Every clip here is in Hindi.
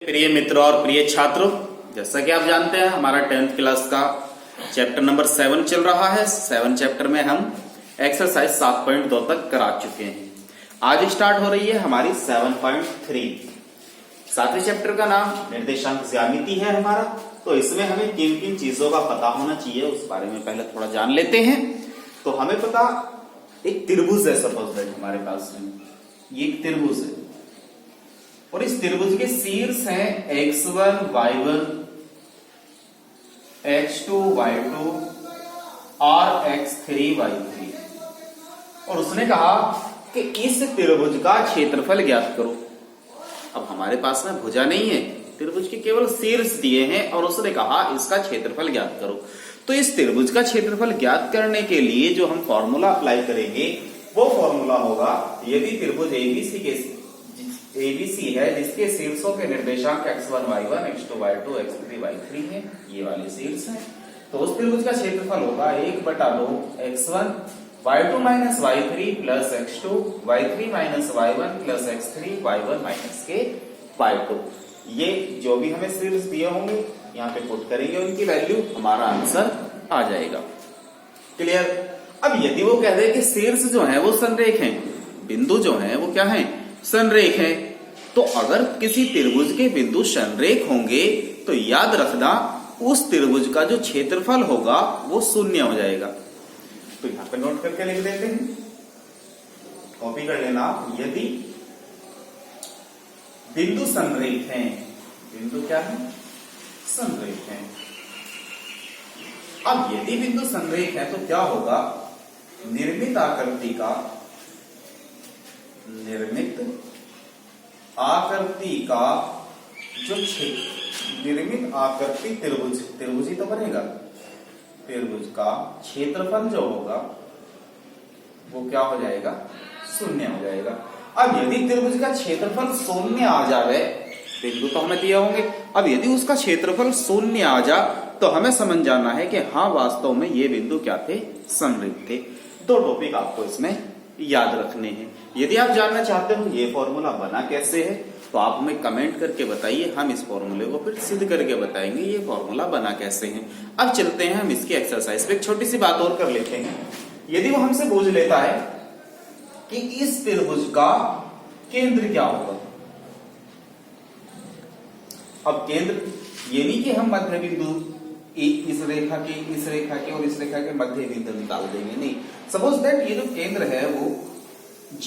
प्रिय मित्रों और प्रिय छात्रों, जैसा कि आप जानते हैं हमारा 10th क्लास का चैप्टर नंबर 7 चल रहा है। 7 चैप्टर में हम एक्सरसाइज 7.2 तक करा चुके हैं। आज स्टार्ट हो रही है हमारी 7.3। 7वें चैप्टर का नाम निर्देशांक ज्यामिति है हमारा। तो इसमें हमें किन किन चीजों का पता होना चाहिए उस बारे में पहले थोड़ा जान लेते हैं। तो हमें पता, एक त्रिभुज है सपोज दैट हमारे पास में, ये एक त्रिभुज है और इस त्रिभुज के शीर्ष हैं x1 y1 x2 y2 और x3 y3। और उसने कहा कि इस त्रिभुज का क्षेत्रफल ज्ञात करो। अब हमारे पास में भुजा नहीं है, त्रिभुज के केवल शीर्ष दिए हैं और उसने कहा इसका क्षेत्रफल ज्ञात करो। तो इस त्रिभुज का क्षेत्रफल ज्ञात करने के लिए जो हम फॉर्मूला अप्लाई करेंगे वो फॉर्मूला होगा, यदि त्रिभुज ABC है जिसके शीर्षों के निर्देशांक x1 y1 x2 y2 x3 y3 है, ये वाले शीर्ष हैं, तो उस त्रिभुज का क्षेत्रफल होगा 1/2 x1 y2 minus y3 plus x2 y3 minus y1 plus x3 y1 minus के y2। ये जो भी हमें शीर्ष दिए होंगे यहाँ पे पुट करेंगे, उनकी वैल्यू, हमारा आंसर आ जाएगा। क्लियर। अब यदि वो कह दे कि शीर्ष जो है वो संरेख हैं, बिंदु जो है वो क्या है, संरेख है, तो अगर किसी त्रिभुज के बिंदु संरेख होंगे तो याद रखना उस त्रिभुज का जो क्षेत्रफल होगा वो शून्य हो जाएगा। तो यहां पे नोट करके लिख देते हैं, कॉपी कर लेना। यदि बिंदु संरेख हैं, बिंदु क्या है, संरेख हैं। अब यदि बिंदु संरेख है तो क्या होगा, निर्मित आकृति का जो निर्मित आकृति त्रिभुज ही तो बनेगा, त्रिभुज का क्षेत्रफल जो होगा वो क्या हो जाएगा, शून्य हो जाएगा। अब यदि त्रिभुज का क्षेत्रफल शून्य आ जाए, बिंदु तो हमें दिए होंगे, अब यदि उसका क्षेत्रफल शून्य आ जा तो हमें समझ जाना है कि हाँ वास्तव में ये बिंदु क्या थे, संरेख थे। दो टॉपिक आपको इसमें याद रखने हैं। यदि आप जानना चाहते हो ये फॉर्मूला बना कैसे है तो आप हमें कमेंट करके बताइए, हम इस फॉर्मूले को फिर सिद्ध करके बताएंगे ये फॉर्मूला बना कैसे है। अब चलते हैं हम इसकी एक्सरसाइज पे। एक छोटी सी बात और कर लेते हैं। यदि वो हमसे पूछ लेता है कि इस त्रिभुज का केंद्र क्या होगा। अब केंद्र ये नहीं कि हम मध्य बिंदु इस रेखा के और इस रेखा के मध्य बिंदु निकाल देंगे, नहीं। सपोज दैट ये जो केंद्र है वो G,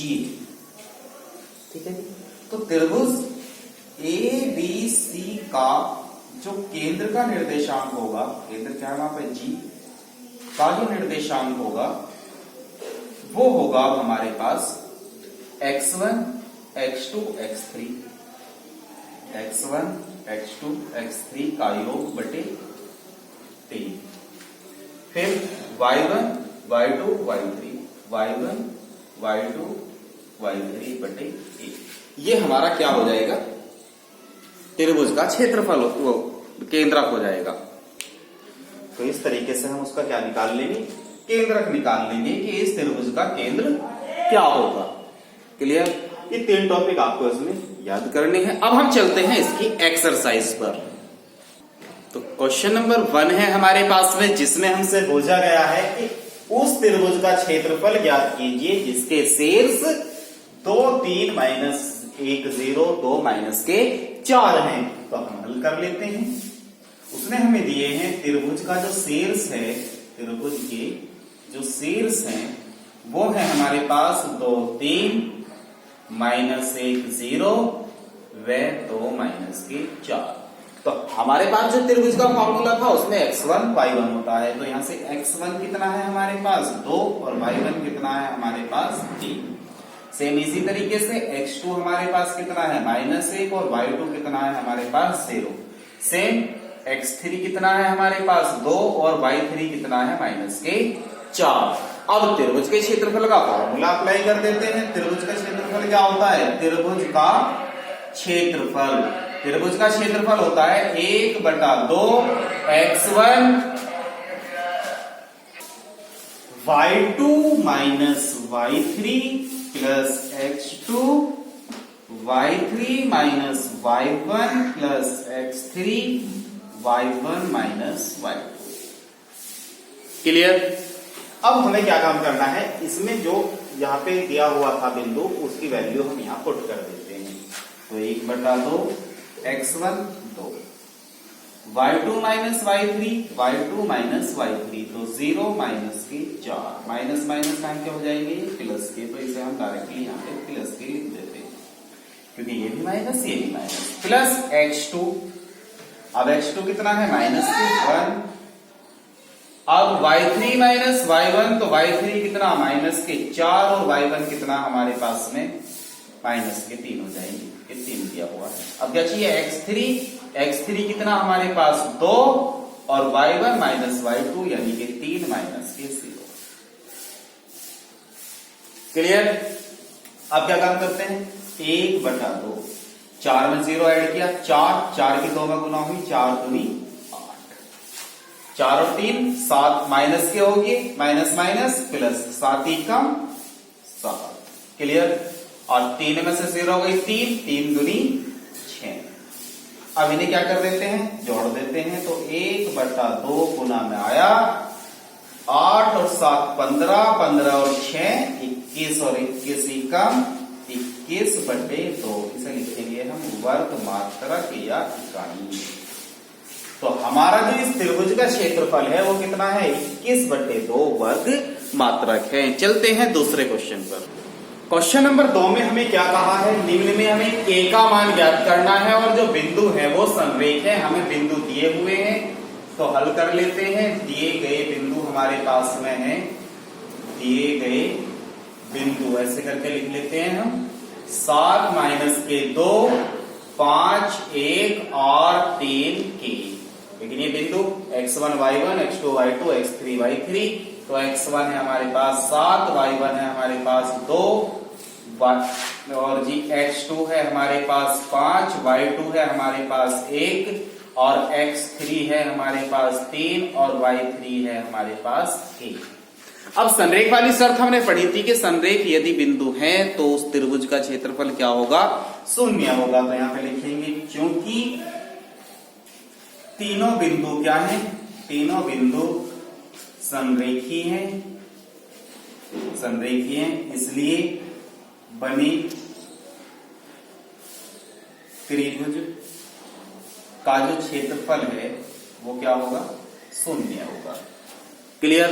ठीक है। तो त्रिभुज ABC का जो केंद्र का निर्देशांक होगा, केंद्र क्या है वहां पे G का जो निर्देशांक होगा वो होगा हमारे पास x1 x2 x3, x1 x2 x3 का योग बटे 3, फिर y1 y2 y3 y1 y2 y3 बटे 1। ये हमारा क्या हो जाएगा, त्रिभुज का क्षेत्रफल, वो केंद्रक हो जाएगा। तो इस तरीके से हम उसका क्या निकाल लेंगे, केंद्रक निकाल लेंगे कि इस त्रिभुज का केंद्र क्या होगा। क्लियर। ये 3 टॉपिक आपको इसमें याद करने हैं। अब हम चलते हैं इसकी एक्सरसाइज पर। तो क्वेश्चन नंबर 1 है हमारे पास में, जिसमें हमसे पूछा गया है कि उस त्रिभुज का क्षेत्रफल ज्ञात कीजिए जिसके शीर्ष 2 3 माइनस 1 0 2 माइनस के 4 हैं। तो हम हल कर लेते हैं। उसने हमें दिए हैं त्रिभुज का जो शीर्ष है, त्रिभुज के जो शीर्ष हैं वो है हमारे पास 2 3 माइनस 1 0 व 2 माइनस के 4। तो हमारे पास जो त्रिभुज का फॉर्मूला था उसमें x1 y1 होता है, तो यहां से x1 कितना है हमारे पास 2 और y1 कितना है हमारे पास 3। सेम इसी तरीके से x2 हमारे पास कितना है -1 और y2 कितना है हमारे पास 0। सेम x3 कितना है हमारे पास 2 और y3 कितना है -4। अब त्रिभुज के क्षेत्रफल का फॉर्मूला अप्लाई कर देते हैं। त्रिभुज का क्षेत्रफल क्या होता है, त्रिभुज का क्षेत्रफल होता है 1/2 x1 y2 minus y3 plus x2 y3 minus y1 plus x3 y1 minus y2। Clear. अब हमें क्या काम करना है, इसमें जो यहाँ पे दिया हुआ था बिंदु उसकी वैल्यू हम यहाँ पुट कर देते हैं। तो 1/2 x1 2 y2 minus y3 y2 minus y3 तो 0 माइनस के 4 माइनस माइनस टाइम क्या हो जाएंगे प्लस के, तो इसे हम डायरेक्टली यहाँ पे प्लस के लिख देते हैं क्योंकि ये भी माइनस ये भी माइनस, प्लस x2। अब x2 कितना है -1। अब y3 माइनस y1 तो y3 कितना माइनस के 4 और y1 कितना हमारे पास में माइनस के 3 हो जाएंगे, ये 3 दिया हुआ है। अब क्या चाहिए x3 कितना हमारे पास 2 और y1 माइनस y2 यानी कि 3 माइनस के 0। क्लियर। अब क्या काम करते हैं 1/2 4 में 0 ऐड किया 4 की 2 में गुना हुई 4 दूनी 8, 4 और 3 7 माइनस के होगी माइनस माइनस प्लस 7 ही कम 7। क्लियर। और 3 में से 0 हो गई 3 दूनी 6। अब इन्हें क्या कर देते हैं जोड़ देते हैं तो 1/2 गुना में आया 8 और 7 15 15 और 6 21 और 21 ही कम 21/2। इसे लिखेंगे हम वर्ग मात्रक या इकाई। तो हमारा जो इस त्रिभुज का क्षेत्रफल है वो कितना है 21/2 वर्ग मात्रक है। चलते हैं दूसरे क्वेश्चन पर। क्वेश्चन नंबर 2 में हमें क्या कहा है, निम्न में हमें a का मान ज्ञात करना है और जो बिंदु है वो संरेख है। हमें बिंदु दिए हुए हैं तो हल कर लेते हैं। दिए गए बिंदु हमारे पास में है, दिए गए बिंदु ऐसे करके लिख लेते हैं हम 7 माइनस के 2 5 1 और 3 के। लेकिन ये बिंदु x1 y1 x2 y2 x3 y3 तो x1 है हमारे पास 7 y1 है हमारे पास 2 और जी x2 है हमारे पास 5 y2 है हमारे पास 1 और x3 है हमारे पास 3 और y3 है हमारे पास 1। अब संरेख वाली शर्त हमने पढ़ी थी कि संरेख यदि बिंदु है तो उस त्रिभुज का क्षेत्रफल क्या होगा 0 होगा। तो यहां पे लिखेंगे क्योंकि तीनों बिंदु क्या है, तीनों बिंदु संरेखी हैं, संरेखी हैं इसलिए बने त्रिभुज का जो क्षेत्रफल है वो क्या होगा 0 होगा। क्लियर।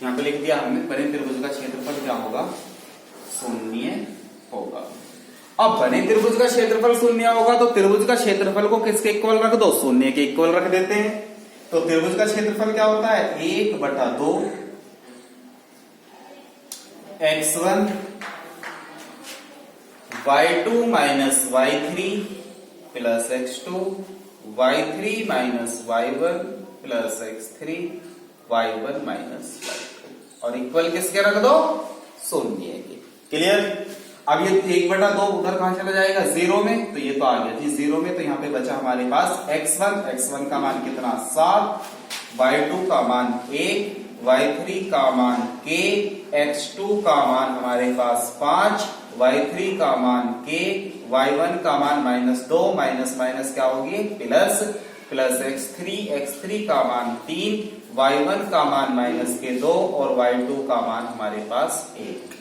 यहां पे लिख दिया हमने बने त्रिभुज का क्षेत्रफल क्या होगा 0 होगा। अब बने त्रिभुज का क्षेत्रफल 0 होगा तो त्रिभुज का क्षेत्रफल को किसके इक्वल रख दो 0 के इक्वल रख देते हैं। तो त्रिभुज का क्षेत्रफल क्या होता है 1/2 x1 y2 minus y3 plus x2 y3 minus y1 plus x3 y1 minus y2 और इक्वल किसके रख दो 0 के। क्लियर। अब ये 1/2 उधर कहां चला जाएगा 0 में, तो ये तो आ गया जी 0 में। तो यहाँ पे बचा हमारे पास x1 का मान कितना 7 y2 का मान 1 y3 का मान k x2 का मान हमारे पास 5 y3 का मान k y1 का मान -2 माइनस माइनस क्या होगी प्लस x3 का मान 3 y1 का मान -2 और y2 का मान हमारे पास 1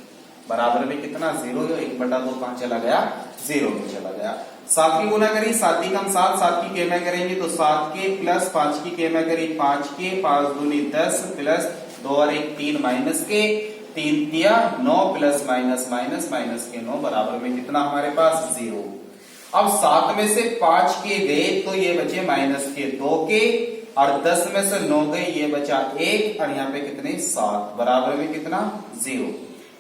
बराबर में कितना 0। 1/2 कहां चला गया 0 में चला गया। 7 की गुना करी 7 की कम 7 7 की के में करेंगे तो 7 के प्लस 5 की के में करी 5 के 5 दूनी 10 प्लस 2 और 1 3 माइनस के 3 दिया 9 प्लस माइनस माइनस माइनस के 9 बराबर में कितना हमारे पास 0। अब 7 में से 5 के गए तो ये बचे माइनस के 2 के और 10 में से 9 गए ये बचा 1 और यहाँ पे कितने 7 बराबर में कितना 0।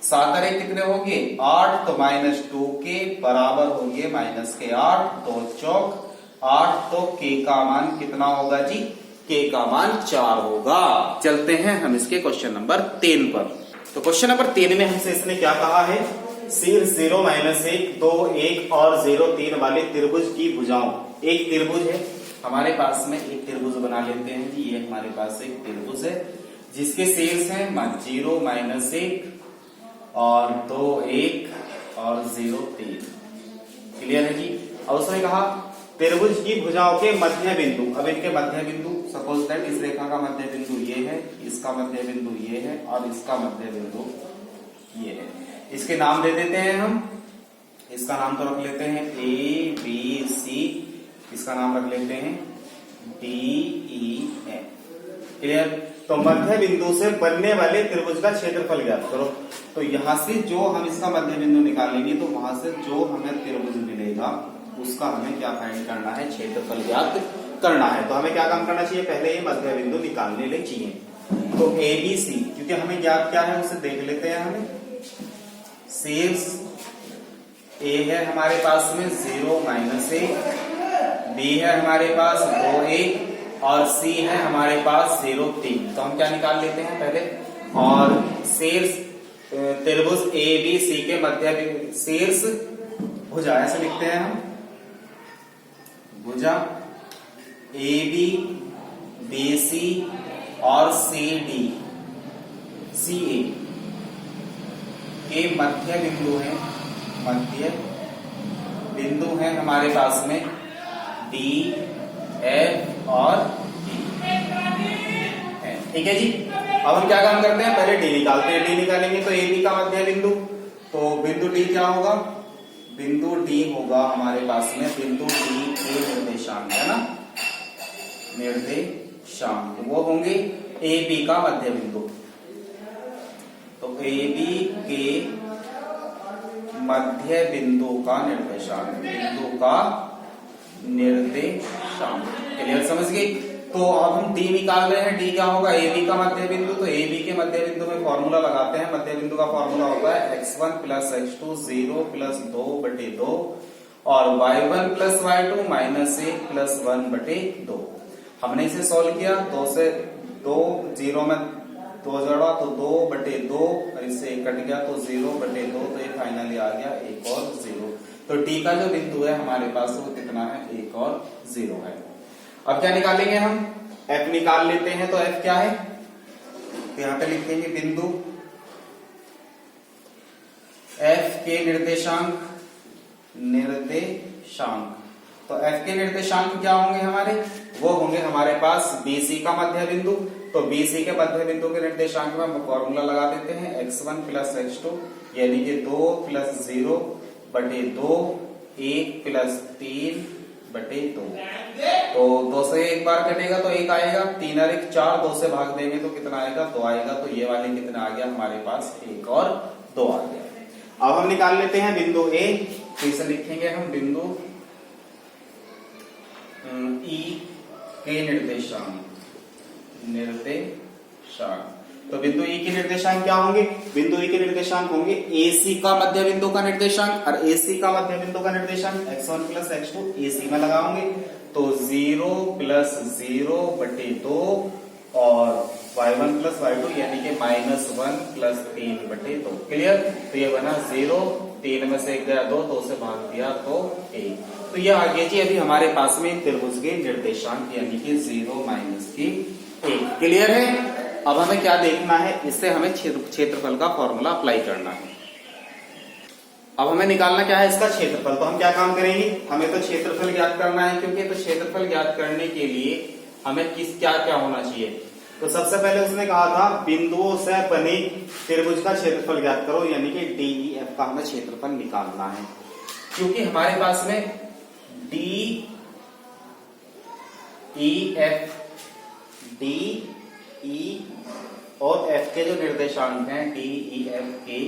7 और 1 कितने होंगे 8 तो -2 के बराबर होंगे -8 2 चौक 8 तो k का मान कितना होगा जी k का मान 4 होगा। चलते हैं हम इसके क्वेश्चन नंबर 3 पर। तो क्वेश्चन नंबर 3 में हमसे इसने क्या कहा है शीर्ष 0 -1 2 1 और 0 3 वाले त्रिभुज की भुजाओं। एक त्रिभुज है हमारे पास में, एक त्रिभुज बना लेते हैं जी। ये हमारे पास एक त्रिभुज है जिसके शीर्ष है 0 -1 और 2 1 और 0 3 क्लियर है जी। अब उसने कहा त्रिभुज की भुजाओं के मध्य बिंदु, अब इनके मध्य बिंदु, सपोज दैट इस रेखा का मध्य बिंदु ये है, इसका मध्य बिंदु ये है और इसका मध्य बिंदु ये है। इसके नाम दे देते हैं हम, इसका नाम तो रख लेते हैं ए बी सी, इसका नाम रख लेते हैं डी ई एफ। क्लियर। तो मध्य बिंदु से बनने वाले त्रिभुज का क्षेत्रफल ज्ञात करो। तो यहां से जो हम इसका मध्य बिंदु निकालेंगे तो वहां से जो हमें त्रिभुज मिलेगा उसका हमें क्या फाइंड करना है, क्षेत्रफल ज्ञात करना है। तो हमें क्या काम करना चाहिए, पहले ये मध्य बिंदु निकालने ले चाहिए। तो ए बी सी, क्योंकि हमें ज्ञात क्या है उसे देख लेते हैं। हमें शीर्ष ए है हमारे पास में 0 - a, बी है हमारे पास 2a और सी है हमारे पास 0 3। तो हम क्या निकाल लेते हैं पहले, और शीर्ष त्रिभुज ए बी सी के मध्य शीर्ष भुजा ऐसे लिखते हैं हम, भुजा ए बी बी सी और सी डी सी ए के मध्य बिंदु है, मध्य बिंदु है हमारे पास में डी एफ और ई। ठीक है जी। अब हम क्या काम करते हैं, पहले डी निकालते हैं। डी निकालेंगे तो ए बी का मध्य बिंदु, तो बिंदु डी क्या होगा, बिंदु डी होगा हमारे पास में बिंदु डी के निर्देशांक है ना, निर्देशांक वो होंगे ए बी का मध्य बिंदु। तो ए बी के मध्य बिंदु का निर्देशांक, बिंदु का निर्देशांक। क्लियर, समझ गए। तो अब हम डी निकाल रहे हैं, डी क्या होगा, ए बी का मध्य बिंदु। तो ए बी के मध्य बिंदु में फॉर्मूला लगाते हैं। मध्य बिंदु का फॉर्मूला होता है x1 + x2 0 + 2/2 और y1 + y2 -1 + 1/2। हमने इसे सॉल्व किया, 2 से 2 0 में 2 जोड़ा तो 2/2 और इससे 1 कट गया तो 0/2। तो ये फाइनली आ गया 1 और 0। तो डी का जो बिंदु है हमारे पास वो कितना है, 1 और 0 है। अब क्या निकालेंगे हम, एफ निकाल लेते हैं। तो एफ क्या है, तो यहां पे लिखेंगे बिंदु एफ के निर्देशांक, निर्देशांक। तो एफ के निर्देशांक क्या होंगे हमारे, वो होंगे हमारे पास बीसी का मध्य बिंदु। तो बीसी के मध्य बिंदु के निर्देशांक में हम फॉर्मूला लगा देते हैं x1 + x2 यानी कि 2 + 0/2 1 + 3/2। तो 2 से एक बार कटेगा तो 1 आएगा, 3 और 1 4, 2 से भाग देंगे तो कितना आएगा, 2 आएगा। तो ये वाले कितना आ गया हमारे पास, 1 और 2 आ गया। अब हम निकाल लेते हैं बिंदु ए। तो इसे लिखेंगे हम बिंदु ई के निर्देशांक, निर्देशांक। तो बिंदु ई के निर्देशांक क्या होंगे, बिंदु ई के निर्देशांक होंगे एसी का मध्य बिंदु का निर्देशांक, और एसी का मध्य बिंदु का निर्देशांक x1 + x2 एसी में लगाओगे तो 0 + 0/2 और y1 + y2 यानी कि -1 + 3/2। क्लियर। तो ये बना 0, 3 में से 1 गया 2, 2 से भाग दिया तो 1। तो ये आ गया जी अभी हमारे पास में त्रिभुज के निर्देशांक यानी कि 0 - 1। क्लियर है। अब हमें क्या देखना है, इससे हमें क्षेत्रफल का फॉर्मूला अप्लाई करना है। अब हमें निकालना क्या है, इसका क्षेत्रफल। तो हम क्या काम करेंगे, हमें तो क्षेत्रफल ज्ञात करना है, क्योंकि तो क्षेत्रफल ज्ञात करने के लिए हमें क्या क्या होना चाहिए। तो सबसे पहले उसने कहा था बिंदुओं से बने त्रिभुज का क्षेत्रफल ज्ञात करो, यानी कि DEF का हमें क्षेत्रफल निकालना है। क्योंकि हमारे पास में DEF और F के जो निर्देशांक हैं, DEF के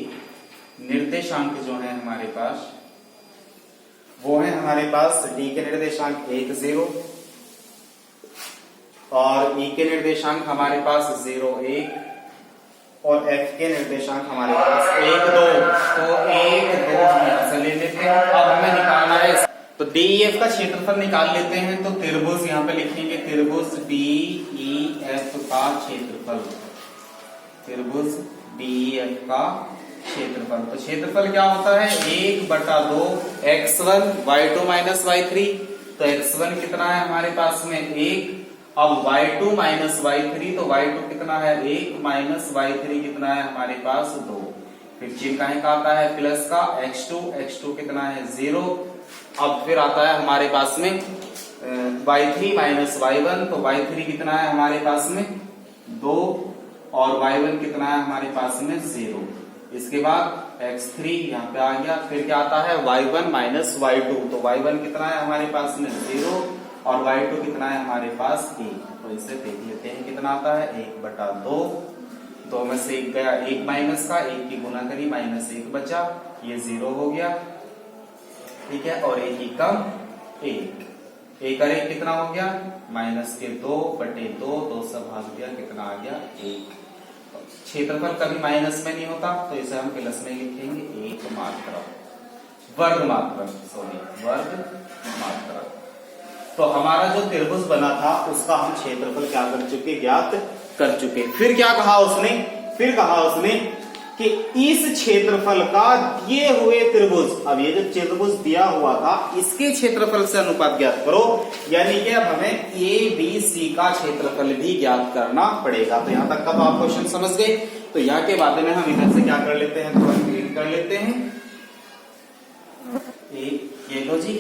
निर्देशांक जो है हमारे पास वो है हमारे पास D के निर्देशांक 1 0 और E के निर्देशांक हमारे पास 0 1 और F के निर्देशांक हमारे पास 1 2। तो 1 2 हम यहां से ले लेते हैं। अब हमें निकालना है, तो DEF का क्षेत्रफल निकाल लेते हैं। तो त्रिभुज यहाँ पे लिखेंगे त्रिभुज DEF का क्षेत्रफल, त्रिभुज DEF का क्षेत्रफल। तो क्षेत्रफल क्या होता है, 1/2 x1 y2 - y3। तो x1 कितना है हमारे पास में 1, अब y2 - y3 तो y2 कितना है 1 - y3 कितना है हमारे पास 2। फिर चिन्ह कहीं का आता है प्लस का, x2 कितना है 0 अब फिर आता है हमारे पास में y3 माइनस y1, तो y3 कितना है हमारे पास में 2 और y1 कितना है हमारे पास में 0। इसके बाद x3 यहाँ पे आ गया, फिर क्या आता है y1 माइनस y2, तो y1 कितना है हमारे पास में 0 और y2 कितना है हमारे पास 1। तो इसे देख लेते हैं कितना आता है 1/2, 2 में से 1 गया, 1 माइनस का 1 की गुना करी माइनस 1 बचा, ये 0 हो गया, ठीक है। और 1 ही कम 1, 1 और 1 कितना हो गया माइनस के 2/2, 2 से भाग दिया कितना आ गया 1। क्षेत्रफल कभी माइनस में नहीं होता तो इसे हम प्लस में लिखेंगे, 1 मात्रा वर्ग मात्रा, सॉरी वर्ग मात्रा। तो हमारा जो त्रिभुज बना था उसका हम क्षेत्रफल क्या कर चुके, ज्ञात कर चुके। फिर क्या कहा उसने, फिर कहा उसने कि इस क्षेत्रफल का दिए हुए त्रिभुज, अब ये जो त्रिभुज दिया हुआ था इसके क्षेत्रफल से अनुपात ज्ञात करो, यानी कि अब हमें ABC का क्षेत्रफल भी ज्ञात करना पड़ेगा। तो यहां तक कब आप क्वेश्चन समझ गए। तो यहाँ के बाद में हम इधर से क्या कर लेते हैं, तो क्लियर कर लेते हैं। ये लो जी,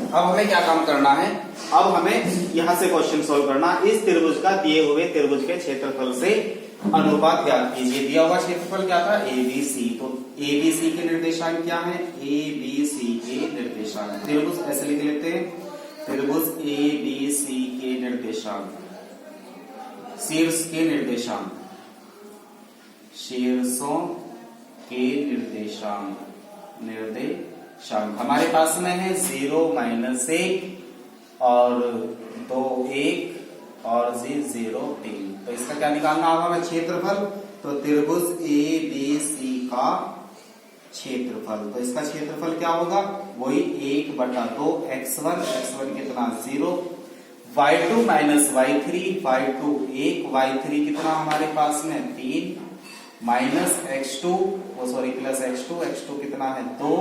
अब हमें क्या काम करना है, अब हमें यहां से क्वेश्चन सोल्व करना। इस त्रिभुज का दिए हुए त्रिभुज के क्षेत्रफल से अनुपात ज्ञात कीजिए। दिया हुआ क्षेत्रफल क्या था ABC, तो ABC के निर्देशांक क्या है, ABC के निर्देशांक, त्रिभुज ऐसे लिख लेते हैं, त्रिभुज ABC के निर्देशांक, शीर्ष के निर्देशांक, शीर्षों के निर्देशांक, निर्देशांक हमारे पास में है 0 माइनस 1 और 2 1 और 0 3। तो इसका क्या निकालना होगा हमें क्षेत्रफल, तो त्रिभुज ABC का क्षेत्रफल, तो इसका क्षेत्रफल क्या होगा वही 1/2 x1, x1 कितना 0, y2 minus y3, y2 1, y3 कितना हमारे पास में 3 माइनस x2, वो सॉरी प्लस x2, x2 कितना है 2,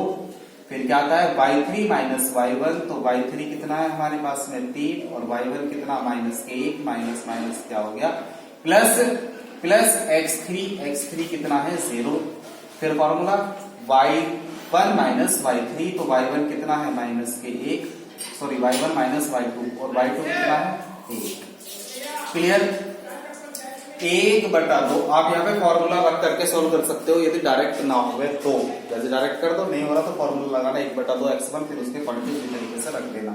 फिर क्या आता है y3 माइनस y1, तो y3 कितना है हमारे पास में 3 और y1 कितना माइनस के 1, माइनस माइनस क्या हो गया प्लस x3 कितना है 0। फिर फॉर्मूला y1 माइनस y3, तो y1 कितना है माइनस के 1, सॉरी y1 माइनस y2 और y2 कितना है 1। क्लियर, 1/2 आप यहाँ पे फॉर्मूला वर्क करके सोल्व कर सकते हो, यदि डायरेक्ट ना हो तो जैसे डायरेक्ट कर दो, नहीं हो रहा तो फॉर्मूला लगाना 1/2 x1, फिर उसके क्वांटिटी इस तरीके से रख देना।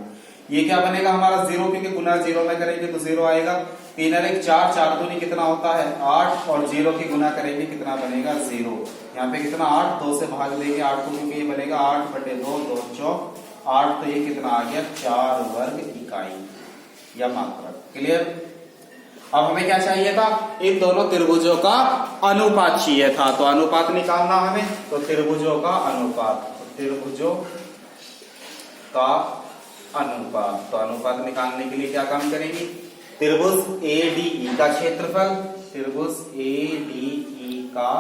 ये क्या बनेगा हमारा 0, क्योंकि गुना 0 में करेंगे तो 0 आएगा, 3 और 1 4, 4 दूनी कितना होता है 8 और 0 की गुना करेंगे कितना बनेगा 0। यहाँ पे कितना 8, 2 से भाग देंगे 8 को, क्योंकि ये बनेगा 8/2, 2 चौक 8, तो ये कितना आ गया 4 वर्ग इकाई या मात्रा। क्लियर, अब हमें क्या चाहिए था, इन दोनों त्रिभुजों का अनुपात चाहिए था, तो अनुपात निकालना हमें, तो त्रिभुजों का अनुपात, त्रिभुजों का अनुपात, तो अनुपात निकालने के लिए क्या काम करेंगे, त्रिभुज ADE का क्षेत्रफल, त्रिभुज ADE का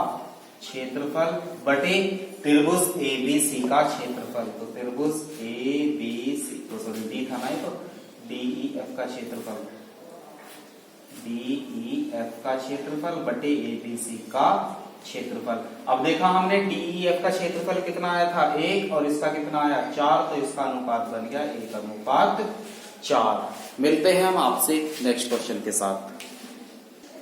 क्षेत्रफल बटे त्रिभुज ABC का क्षेत्रफल, तो त्रिभुज ABC, तो सॉरी D था ना, तो DEF का क्षेत्रफल, DEF का क्षेत्रफल बटे ABC का क्षेत्रफल। अब देखा हमने DEF का क्षेत्रफल कितना आया था 1 और इसका कितना आया 4, तो इसका अनुपात बन गया 1/4। मिलते हैं हम आपसे नेक्स्ट क्वेश्चन के साथ।